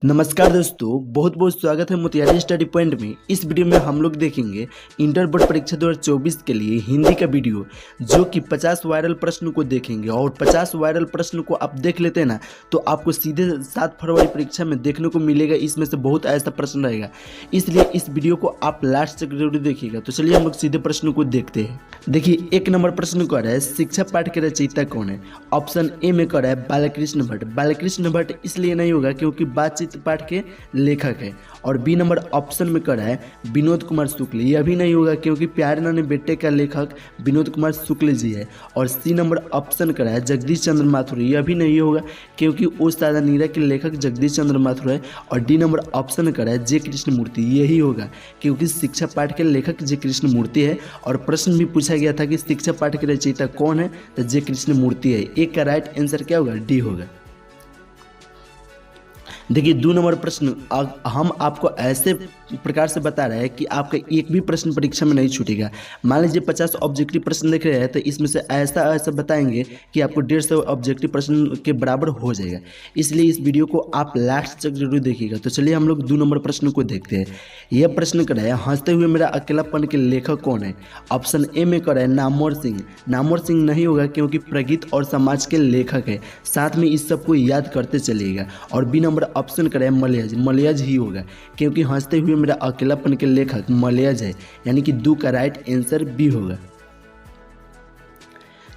नमस्कार दोस्तों, बहुत बहुत स्वागत है मोतिहारी स्टडी पॉइंट में। इस वीडियो में हम लोग देखेंगे इंटर बोर्ड परीक्षा 2024 के लिए हिंदी का वीडियो, जो कि 50 वायरल प्रश्न को देखेंगे। और 50 वायरल प्रश्न को आप देख लेते हैं ना, तो आपको सीधे 7 फरवरी परीक्षा में देखने को मिलेगा। इसमें से बहुत ऐसा प्रश्न रहेगा, इसलिए इस वीडियो को आप लास्ट तक जरूर देखिएगा। तो चलिए हम लोग सीधे प्रश्न को देखते हैं। देखिए, 1 नंबर प्रश्न कर रहा है, शिक्षा पाठ के रचयिता कौन है? ऑप्शन ए में कर रहा है बालकृष्ण भट्ट। बालकृष्ण भट्ट इसलिए नहीं होगा क्योंकि बातचीत पाठ के लेखक है। और बी नंबर ऑप्शन में कर है विनोद कुमार शुक्ल। यह भी नहीं होगा क्योंकि प्यारे नानी बेटे का लेखक विनोद कुमार शुक्ल जी है। और सी नंबर ऑप्शन कर है जगदीश चंद्र माथुर। यह भी नहीं होगा क्योंकि उस सादा नीरा के लेखक जगदीश चंद्र माथुर है। और डी नंबर ऑप्शन कर है जे कृष्ण मूर्ति। यही होगा क्योंकि शिक्षा पाठ के लेखक जे कृष्ण मूर्ति है। और प्रश्न भी पूछा गया था कि शिक्षा पाठ के रचयिता कौन है, तो जे कृष्ण मूर्ति है। एक का राइट आंसर क्या होगा? डी होगा। देखिए, 2 नंबर प्रश्न हम आपको ऐसे प्रकार से बता रहे हैं कि आपका एक भी प्रश्न परीक्षा में नहीं छूटेगा। मान लीजिए 50 ऑब्जेक्टिव प्रश्न देख रहे हैं, तो इसमें से ऐसा बताएंगे कि आपको 150 ऑब्जेक्टिव प्रश्न के बराबर हो जाएगा। इसलिए इस वीडियो को आप लास्ट तक जरूर देखिएगा। तो चलिए हम लोग 2 नंबर प्रश्न को देखते हैं। यह प्रश्न कर है, हंसते हुए मेरा अकेलापन के लेखक कौन है? ऑप्शन ए में कर है नामवर सिंह। नामवर सिंह नहीं होगा क्योंकि प्रगीत और समाज के लेखक है। साथ में इस सबको याद करते चलिएगा। और बी नंबर ऑप्शन करें मलयज। मलयज ही होगा क्योंकि हंसते हुए मेरा अकेलापन के लेखक मलयज है। यानी कि 2 का राइट आंसर बी होगा।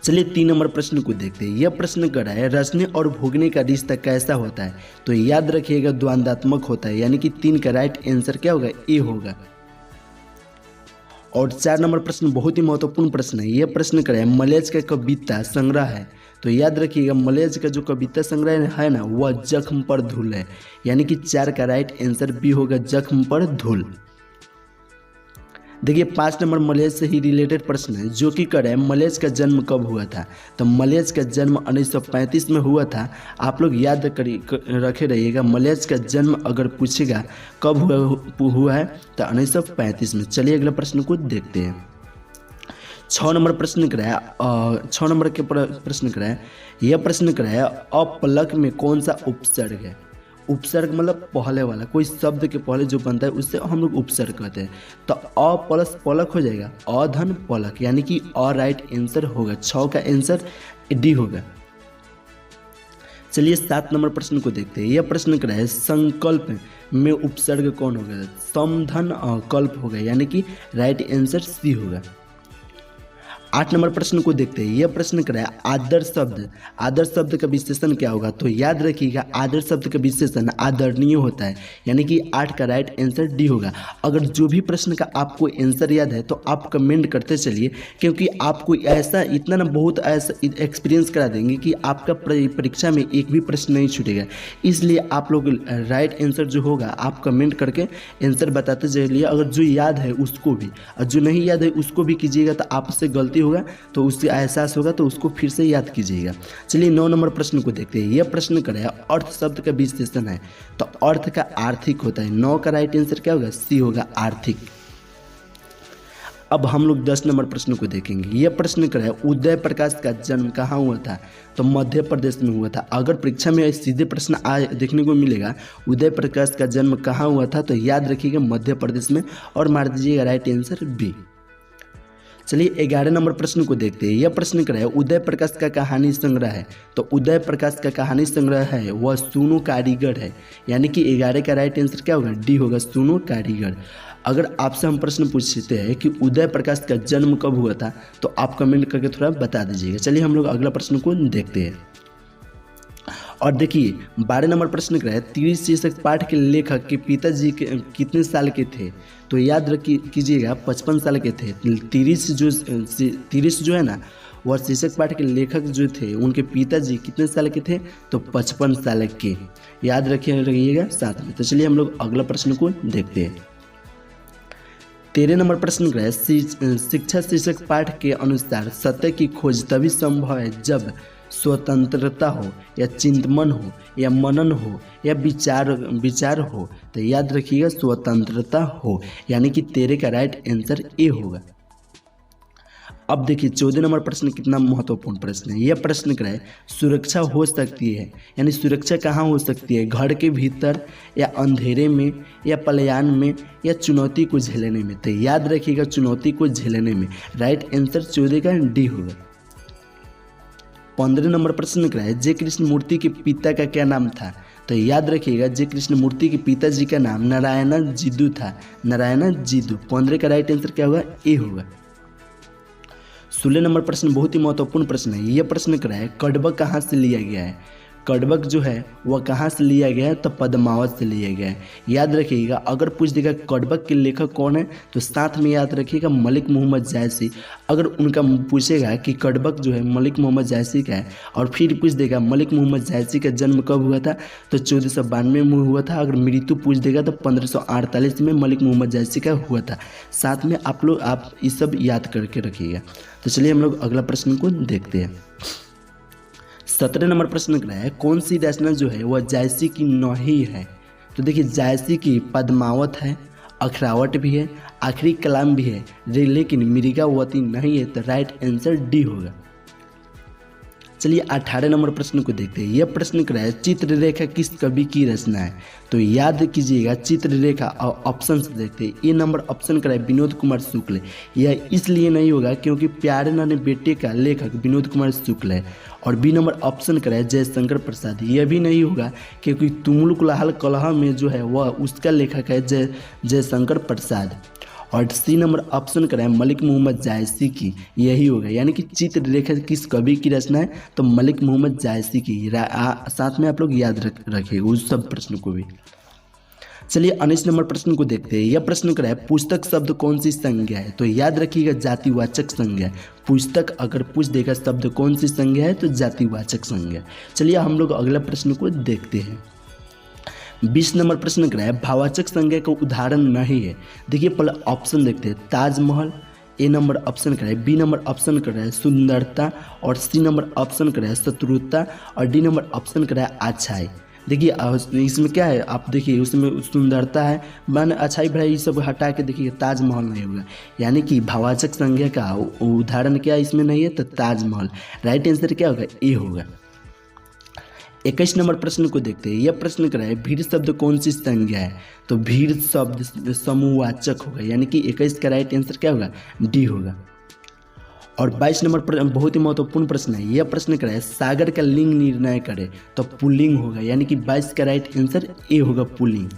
चलिए 3 नंबर प्रश्न को देखते हैं। यह प्रश्न कर रहा है, रचने और भोगने का रिश्ता कैसा होता है? तो याद रखिएगा द्वंद्वात्मक होता है। यानी कि 3 का राइट आंसर क्या होगा? ए होगा। और 4 नंबर प्रश्न बहुत ही महत्वपूर्ण प्रश्न है। यह प्रश्न कर रहा है, मलयज का कविता संग्रह है। तो याद रखिएगा मलयज का जो कविता संग्रह है ना, वह जख्म पर धूल है। यानी कि 4 का राइट आंसर बी होगा, जख्म पर धूल। देखिए, 5 नंबर मलयज से ही रिलेटेड प्रश्न है, जो कि कह रहे हैं मलयज का जन्म कब हुआ था? तो मलयज का जन्म 1935 में हुआ था। आप लोग याद रखे रहिएगा, मलयज का जन्म अगर पूछेगा कब हुआ है तो 1935 में। चलिए अगला प्रश्न को देखते हैं। 6 नंबर प्रश्न कराया, 6 नंबर के प्रश्न कराया। यह प्रश्न कराया, अपलक में कौन सा उपसर्ग है? उपसर्ग मतलब पहले वाला, कोई शब्द के पहले जो बनता है उससे हम लोग उपसर्ग कहते हैं। तो अ प्लस पलक हो जाएगा, अधन पलक। यानी कि अ राइट आंसर होगा। 6 का आंसर डी होगा। चलिए 7 नंबर प्रश्न को देखते हैं। यह प्रश्न कर रहा है, संकल्प में उपसर्ग कौन होगा? समधन कल्प होगा। यानी कि राइट आंसर सी होगा। 8 नंबर प्रश्न को देखते हैं। यह प्रश्न कर रहा है, आदर्श शब्द। आदर्श शब्द का विशेषण क्या होगा? तो याद रखिएगा आदर्श शब्द का विशेषण आदरणीय होता है। यानी कि 8 का राइट आंसर डी होगा। अगर जो भी प्रश्न का आपको आंसर याद है तो आप कमेंट करते चलिए, क्योंकि आपको ऐसा इतना ना बहुत ऐसा एक्सपीरियंस करा देंगे कि आपका परीक्षा में एक भी प्रश्न नहीं छूटेगा। इसलिए आप लोग राइट आंसर जो होगा आप कमेंट करके आंसर बताते चलिए। अगर जो याद है उसको भी, और जो नहीं याद है उसको भी कीजिएगा, तो आपसे गलती होगा तो उससे एहसास होगा, तो उसको फिर से याद कीजिएगा। चलिए 9 नंबर प्रश्न को देखते हैं। यह प्रश्न कर रहा है, अर्थ शब्द का विशेषण है। तो अर्थ का आर्थिक होता है। 9 का राइट आंसर क्या होगा? सी होगा, आर्थिक। अब हम लोग 10 नंबर प्रश्न को देखेंगे। यह प्रश्न कर रहा है, उदय प्रकाश का जन्म कहाँ हुआ था? तो मध्य प्रदेश में हुआ था। अगर परीक्षा में सीधे प्रश्न देखने को मिलेगा, उदय प्रकाश का जन्म कहाँ हुआ था, तो याद रखिएगा मध्य प्रदेश में। और मार दीजिएगा राइट आंसर बी। चलिए 11 नंबर प्रश्न को देखते हैं। यह प्रश्न कर रहा है, उदय प्रकाश का कहानी संग्रह है। तो उदय प्रकाश का कहानी संग्रह है वह सुनो कारीगर है। यानी कि 11 का राइट आंसर क्या होगा? डी होगा, सुनो कारीगर। अगर आपसे हम प्रश्न पूछते हैं कि उदय प्रकाश का जन्म कब हुआ था, तो आप कमेंट करके थोड़ा बता दीजिएगा। चलिए हम लोग अगला प्रश्न को देखते हैं। और देखिए 12 नंबर प्रश्न कर रहा है, तिरी शीर्षक पाठ के लेखक के पिताजी के कितने साल के थे? तो याद कीजिएगा 55 साल के थे। तिरिस जो है ना, वह शीर्षक पाठ के लेखक जो थे उनके पिताजी कितने साल के थे? तो 55 साल के। याद रखिएगा साथ में। तो चलिए हम लोग अगला प्रश्न को देखते हैं। 13 नंबर प्रश्न कर रहा है, शिक्षा शीर्षक पाठ के अनुसार सत्य की खोज तभी संभव है जब स्वतंत्रता हो, या चिंतन हो, या मनन हो, या विचार हो। तो याद रखिएगा स्वतंत्रता हो। यानी कि 13 का राइट आंसर ए होगा। अब देखिए 14 नंबर प्रश्न कितना महत्वपूर्ण प्रश्न है। यह प्रश्न क्या है, सुरक्षा हो सकती है, यानी सुरक्षा कहाँ हो सकती है, घर के भीतर या अंधेरे में या पलायन में या चुनौती को झेलने में। तो याद रखिएगा चुनौती को झेलने में। राइट आंसर 14 का डी होगा। 15 नंबर प्रश्न क्या है, जय कृष्ण मूर्ति के पिता का क्या नाम था। तो याद रखिएगा जय कृष्ण मूर्ति के पिताजी का नाम नारायण जिदू था, नारायण जिदू। 15 का राइट आंसर क्या होगा, ए होगा। 16 नंबर प्रश्न बहुत ही महत्वपूर्ण प्रश्न है। यह प्रश्न क्या है, कड़बक कहाँ से लिया गया है। कड़बक जो है वह कहाँ से लिया गया है, तो पद्मावत से लिया गया है। याद रखिएगा अगर पूछ देगा कड़बक के लेखक कौन है, तो साथ में याद रखिएगा मलिक मोहम्मद जायसी। अगर उनका पूछेगा कि कड़बक जो है मलिक मोहम्मद जायसी का है, और फिर पूछ देगा मलिक मोहम्मद जायसी का जन्म कब हुआ था, तो 1492 में हुआ था। अगर मृत्यु पूछ देगा तो 1548 में मलिक मोहम्मद जायसी का हुआ था। साथ में आप ये सब याद करके रखिएगा। तो चलिए हम लोग अगला प्रश्न को देखते हैं। 17 नंबर प्रश्न क्या है, कौन सी रचना जो है वह जायसी की नहीं है। तो देखिए जायसी की पद्मावत है, अखरावट भी है, आखिरी कलाम भी है, लेकिन मृगावती नहीं है। तो राइट आंसर डी होगा। चलिए 18 नंबर प्रश्न को देखते हैं। यह प्रश्न क्या है, चित्ररेखा किस कवि की रचना है। तो याद कीजिएगा चित्ररेखा और ऑप्शन से देखते हैं। ये नंबर ऑप्शन क्या है, विनोद कुमार शुक्ल। यह इसलिए नहीं होगा क्योंकि प्यारे नाने बेटे का लेखक विनोद कुमार शुक्ल है। और बी नंबर ऑप्शन क्या है, जयशंकर प्रसाद। यह भी नहीं होगा क्योंकि तुमुल कुलाहल कलह में जो है वह उसका लेखक है जयशंकर प्रसाद। और सी नंबर ऑप्शन क्या है, मलिक मोहम्मद जायसी की। यही होगा, यानी कि चित्ररेखा किस कवि की रचना है, तो मलिक मोहम्मद जायसी की। साथ में आप लोग याद रखिएगा उस सब प्रश्न को भी। चलिए 19 नंबर प्रश्न को देखते हैं। यह प्रश्न क्या है, पुस्तक शब्द कौन सी संज्ञा है। तो याद रखिएगा जातिवाचक संज्ञा है। पुस्तक अगर पूछ देगा शब्द कौन सी संज्ञा है, तो जातिवाचक संज्ञा। चलिए हम लोग अगला प्रश्न को देखते हैं। 20 नंबर प्रश्न क्या है, भावाचक संज्ञा का उदाहरण नहीं है। देखिए पहले ऑप्शन देखते हैं, ताजमहल। ए नंबर ऑप्शन क्या है, बी नंबर ऑप्शन क्या है, सुंदरता। और सी नंबर ऑप्शन क्या है, शत्रुता। और डी नंबर ऑप्शन क्या है, अच्छाई। देखिए इसमें क्या है, आप देखिए उसमें सुंदरता है, मान अच्छाई भलाई ये सब हटा के देखिए ताजमहल नहीं होगा। यानी कि भावाचक संज्ञा का उदाहरण क्या इसमें नहीं है, तो ताजमहल। राइट आंसर क्या होगा, ए होगा। 21 नंबर प्रश्न को देखते हैं। यह प्रश्न क्या है, भीड़ शब्द कौन सी संज्ञा है। तो भीड़ शब्द समूहवाचक होगा, यानी कि 21 का राइट आंसर क्या होगा, डी होगा। और 22 नंबर बहुत ही महत्वपूर्ण प्रश्न है। यह प्रश्न क्या है, सागर का लिंग निर्णय करे। तो पुल्लिंग होगा, यानी कि 22 का राइट आंसर ए होगा, पुल्लिंग।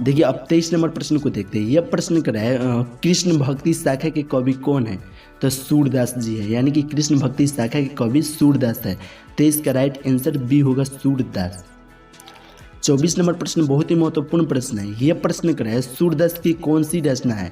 देखिए अब 23 नंबर प्रश्न को देखते हैं। यह प्रश्न क्या है, कृष्ण भक्ति शाखा के कवि कौन है। तो सूरदास जी है, यानी कि कृष्ण भक्ति शाखा के कवि सूरदास है। 23 का राइट आंसर बी होगा, सूरदास। 24 नंबर प्रश्न बहुत ही महत्वपूर्ण प्रश्न है। यह प्रश्न क्या है, सूरदास की कौन सी रचना है।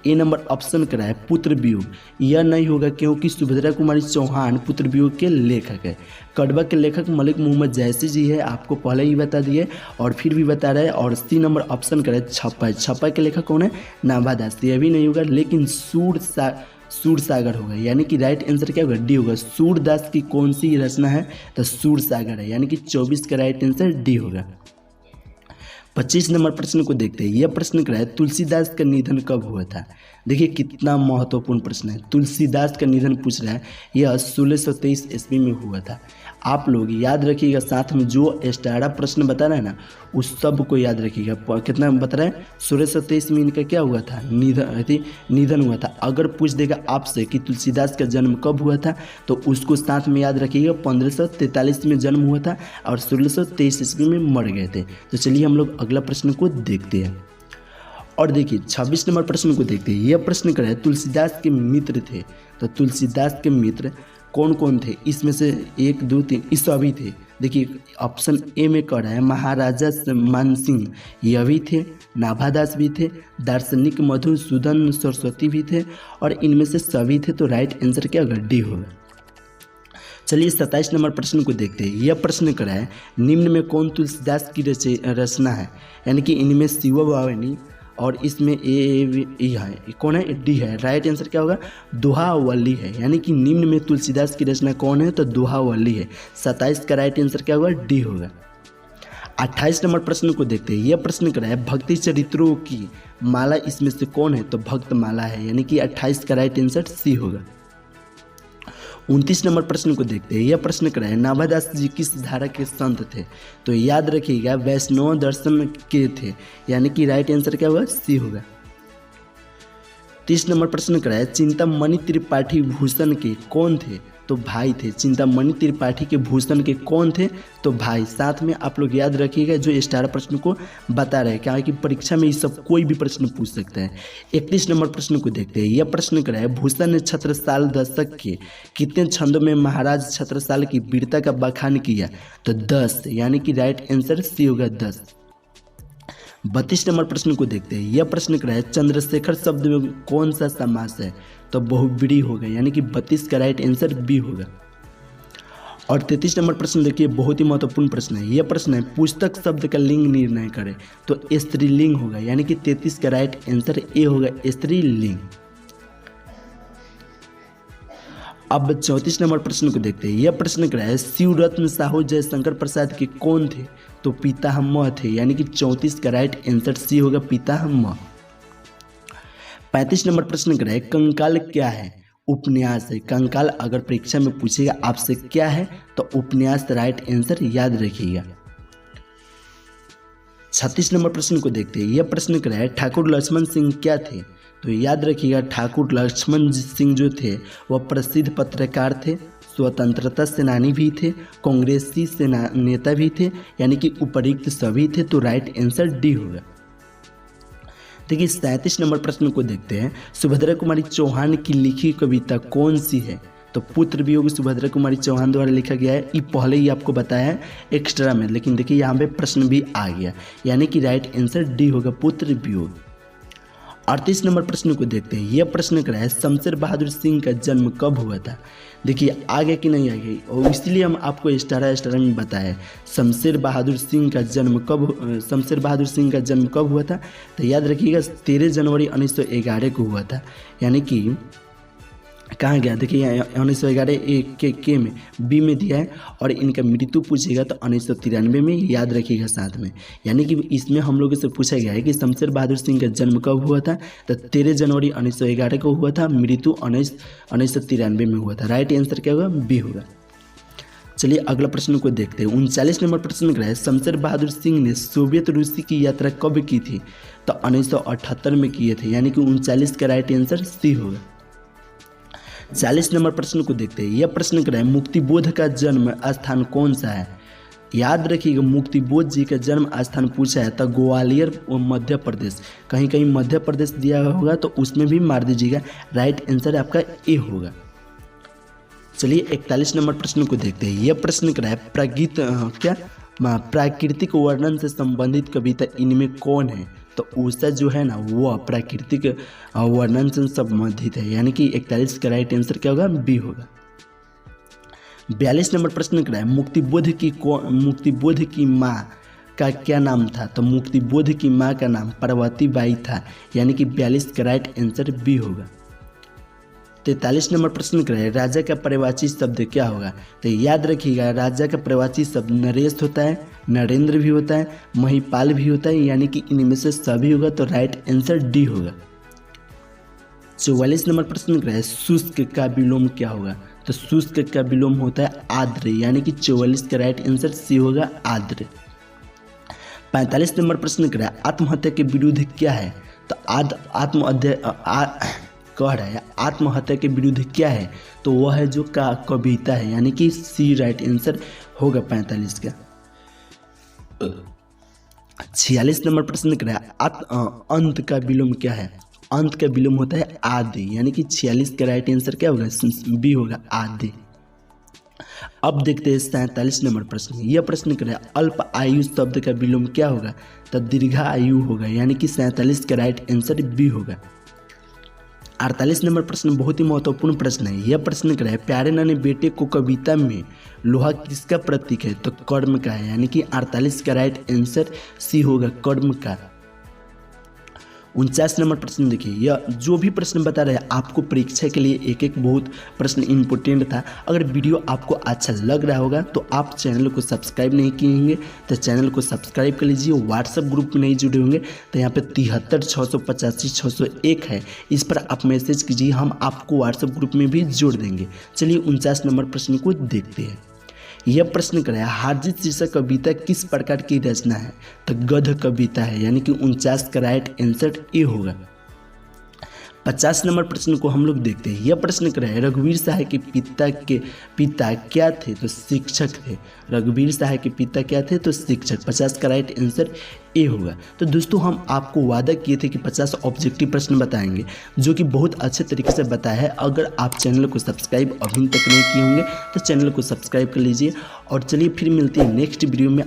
ए नंबर ऑप्शन क्या है, पुत्र वियोग। यह नहीं होगा क्योंकि सुभद्रा कुमारी चौहान पुत्र वियोग के लेखक है। कड़बक के लेखक मलिक मोहम्मद जायसी जी है, आपको पहले ही बता दिए और फिर भी बता रहे हैं। और सी नंबर ऑप्शन क्या है, छप्पा। छप्पा के लेखक कौन है, नाभादास। यह भी नहीं होगा, लेकिन सूरसागर होगा, यानी कि राइट आंसर क्या होगा, डी होगा। सूरदास की कौन सी रचना है, तो सूरसागर है, यानी कि 24 का राइट आंसर डी होगा। 25 नंबर प्रश्न को देखते हैं। यह प्रश्न क्या है, तुलसीदास का निधन कब हुआ था। देखिए कितना महत्वपूर्ण प्रश्न है। तुलसीदास का निधन पूछ रहा है, यह 1623 ईस्वी में हुआ था। आप लोग याद रखिएगा, साथ में जो एक्स्ट्रा प्रश्न बता रहा है ना उस सब को याद रखिएगा। कितना बता रहा है, 1623 में इनका क्या हुआ था, निधन हुआ था। अगर पूछ देगा आपसे कि तुलसीदास का जन्म कब हुआ था, तो उसको साथ में याद रखिएगा। 1543 में जन्म हुआ था और 1623 ईस्वी में मर गए थे। तो चलिए हम लोग अगला प्रश्न को देखते हैं। और देखिए 26 नंबर प्रश्न को देखते हैं। यह प्रश्न क्या है, तुलसीदास के मित्र थे। तो तुलसीदास के मित्र कौन कौन थे, इसमें से 1 2 3 ये सभी थे। देखिए ऑप्शन ए में कर रहा है, महाराजा मानसिंह यह भी थे, नाभादास भी थे, दार्शनिक मधुसूदन सरस्वती भी थे, और इनमें से सभी थे। तो राइट आंसर क्या होगा, डी होगा। चलिए 27 नंबर प्रश्न को देखते हैं। यह प्रश्न क्या है, निम्न में कौन तुलसीदास की रचना है। यानी कि इनमें शिववाहिनी और इसमें ए है, कौन है, डी है। राइट आंसर क्या होगा, दोहावली है, यानी कि निम्न में तुलसीदास की रचना कौन है, तो दोहावली है। 27 का राइट आंसर क्या होगा, डी होगा। 28 नंबर प्रश्न को देखते हैं। यह प्रश्न कर रहा है भक्ति चरित्रों की माला इसमें से कौन है, तो भक्त माला है, यानी कि 28 का राइट आंसर सी होगा। 29 नंबर प्रश्न को देखते हैं। यह प्रश्न कर रहा है नाभादास जी किस धारा के संत थे, तो याद रखिएगा वैष्णव दर्शन के थे, यानी कि राइट आंसर क्या होगा, सी होगा। 30 नंबर प्रश्न कर रहा है चिंतामणि त्रिपाठी भूषण के कौन थे, तो भाई थे। चिंतामणि त्रिपाठी के भूषण के कौन थे, तो भाई। साथ में आप लोग याद रखिएगा जो स्टार प्रश्न को बता रहे हैं, क्या है कि परीक्षा में ये सब कोई भी प्रश्न पूछ सकता है। 31 नंबर प्रश्न को देखते हैं। यह प्रश्न कर रहा है भूषण ने छत्रसाल दशक के कितने छंदों में महाराज छत्रसाल की वीरता का बखान किया, तो 10, यानी कि राइट आंसर सी होगा 10। 32 नंबर प्रश्न को देखते हैं। यह प्रश्न कर रहा है चंद्रशेखर शब्द में कौन सा समास है, तो बहुव्रीहि होगा, यानी कि 32 का राइट आंसर बी होगा। और 33 नंबर प्रश्न देखिए, बहुत ही महत्वपूर्ण प्रश्न है। यह प्रश्न है पुस्तक शब्द का लिंग निर्णय करें, तो स्त्रीलिंग होगा, यानी कि 33 का राइट आंसर ए होगा, स्त्रीलिंग। अब 34 नंबर प्रश्न को देखते हैं। यह प्रश्न कर रहा है शिवरत्न साहू जयशंकर प्रसाद के कौन थे, तो पितामह थे, यानी कि 34 का राइट आंसर सी होगा, पितामह। 35 नंबर प्रश्न कर रहा है कंकाल क्या है, उपन्यास है। कंकाल अगर परीक्षा में पूछेगा आपसे क्या है, तो उपन्यास राइट आंसर याद रखिएगा। 36 नंबर प्रश्न को देखते हैं। यह प्रश्न कर रहा है ठाकुर लक्ष्मण सिंह क्या थे, तो याद रखिएगा ठाकुर लक्ष्मण सिंह जो थे वह प्रसिद्ध पत्रकार थे, स्वतंत्रता सेनानी भी थे, कांग्रेसी सेना नेता भी थे, यानी कि उपयुक्त सभी थे, तो राइट आंसर डी होगा। देखिए 37 नंबर प्रश्न को देखते हैं। सुभद्रा कुमारी चौहान की लिखी कविता कौन सी है, तो पुत्र वियोग सुभद्रा कुमारी चौहान द्वारा लिखा गया है। ये पहले ही आपको बताया है एक्स्ट्रा में, लेकिन देखिए यहाँ पे प्रश्न भी आ गया, यानी कि राइट आंसर डी होगा, पुत्र वियोग। 38 नंबर प्रश्न को देखते हैं। यह प्रश्न कर रहा है शमशेर बहादुर सिंह का जन्म कब हुआ था, देखिए आगे कि नहीं आगे, और इसलिए हम आपको स्टारा में बताया शमशेर बहादुर सिंह का जन्म कब हुआ था, तो याद रखिएगा 13 जनवरी 1911 को हुआ था, यानी कि कहाँ गया, देखिए 1911 के में बी में दिया है, और इनका मृत्यु पूछेगा तो 1993 में, याद रखिएगा साथ में, यानी कि इसमें हम लोगों से पूछा गया है कि शमशेर बहादुर सिंह का जन्म कब हुआ था, तो 13 जनवरी 1911 को हुआ था, मृत्यु 1993 में हुआ था, राइट आंसर क्या होगा, बी होगा। चलिए अगला प्रश्न को देखते हैं। 39 नंबर प्रश्न कर रहा है शमशेर बहादुर सिंह ने सोवियत रूसी की यात्रा कब की थी, तो 1978 में किए थे, यानी कि 39 का राइट आंसर सी होगा। 40 नंबर प्रश्न को देखते हैं। यह प्रश्न कर रहा है मुक्तिबोध का जन्म स्थान कौन सा है, याद रखिएगा मुक्तिबोध जी का जन्म स्थान पूछा है तो ग्वालियर और मध्य प्रदेश, कहीं कहीं मध्य प्रदेश दिया होगा तो उसमें भी मार दीजिएगा, राइट आंसर आपका ए होगा। चलिए 41 नंबर प्रश्न को देखते हैं। यह प्रश्न कर रहा है प्राकृतिक वर्णन से संबंधित कविता इनमें कौन है, तो उषा जो है ना वो प्राकृतिक वर्णन से संबंधित है, यानी कि 41 का राइट आंसर क्या होगा, बी होगा। 42 नंबर प्रश्न कर रहा है मुक्तिबोध की माँ का क्या नाम था, तो मुक्तिबोध की माँ का नाम पार्वती बाई था, यानी कि 42 का राइट आंसर बी होगा। 43 नंबर प्रश्न कर रहा है राजा का पर्यायवाची शब्द क्या होगा, तो याद रखिएगा राजा का पर्यायवाची शब्द नरेश होता है, नरेंद्र भी होता है, महिपाल भी होता है, यानी कि इनमें से सभी होगा, तो राइट आंसर डी होगा। 44 नंबर प्रश्न कर रहा है शुष्क का विलोम क्या होगा, तो शुष्क का विलोम होता है आर्द्र, यानी कि 44 का राइट आंसर सी होगा, आर्द्र। 45 नंबर प्रश्न कर रहा है आत्महत्या के विरुद्ध क्या है, तो आत्महत्या के विरुद्ध क्या है, तो वह है जो कविता है, यानी कि सी राइट आंसर होगा 45 का। 46 नंबर प्रश्न कर रहा है अंत का विलोम क्या है, अंत का विलोम होता है आदि, यानी कि 46 का राइट आंसर क्या होगा, बी होगा, आदि। अब देखते हैं 47 नंबर प्रश्न। यह प्रश्न कर रहा है अल्प आयु शब्द का विलोम क्या होगा, तो दीर्घा आयु होगा, यानी कि 47 का राइट आंसर बी होगा। 48 नंबर प्रश्न बहुत ही महत्वपूर्ण प्रश्न है। यह प्रश्न कर रहा है प्यारे नानी बेटे को कविता में लोहा किसका प्रतीक है, तो कर्म का है, यानी कि 48 का राइट आंसर सी होगा, कर्म का। 49 नंबर प्रश्न देखिए, यह जो भी प्रश्न बता रहे हैं आपको परीक्षा के लिए एक एक बहुत प्रश्न इंपॉर्टेंट था। अगर वीडियो आपको अच्छा लग रहा होगा तो आप चैनल को सब्सक्राइब नहीं किए होंगे तो चैनल को सब्सक्राइब कर लीजिए। व्हाट्सएप ग्रुप में नहीं जुड़े होंगे तो यहाँ पे 73 685 601 है, इस पर आप मैसेज कीजिए, हम आपको व्हाट्सएप ग्रुप में भी जोड़ देंगे। चलिए 49 नंबर प्रश्न को देखते हैं। यह प्रश्न कराया, हारजीत शीर्षक कविता किस प्रकार की रचना है? तो गद्य कविता है, यानी कि 49 का राइट आंसर ए होगा। 50 नंबर प्रश्न को हम लोग देखते हैं। यह प्रश्न कराया, रघुवीर सहाय के पिता क्या थे? तो शिक्षक थे। रघुवीर सहाय के पिता क्या थे? तो शिक्षक। 50 का राइट आंसर ए होगा। तो दोस्तों हम आपको वादा किए थे कि 50 ऑब्जेक्टिव प्रश्न बताएंगे, जो कि बहुत अच्छे तरीके से बताया है। अगर आप चैनल को सब्सक्राइब अभी तक नहीं किए होंगे तो चैनल को सब्सक्राइब कर लीजिए। और चलिए फिर मिलते हैं नेक्स्ट वीडियो में।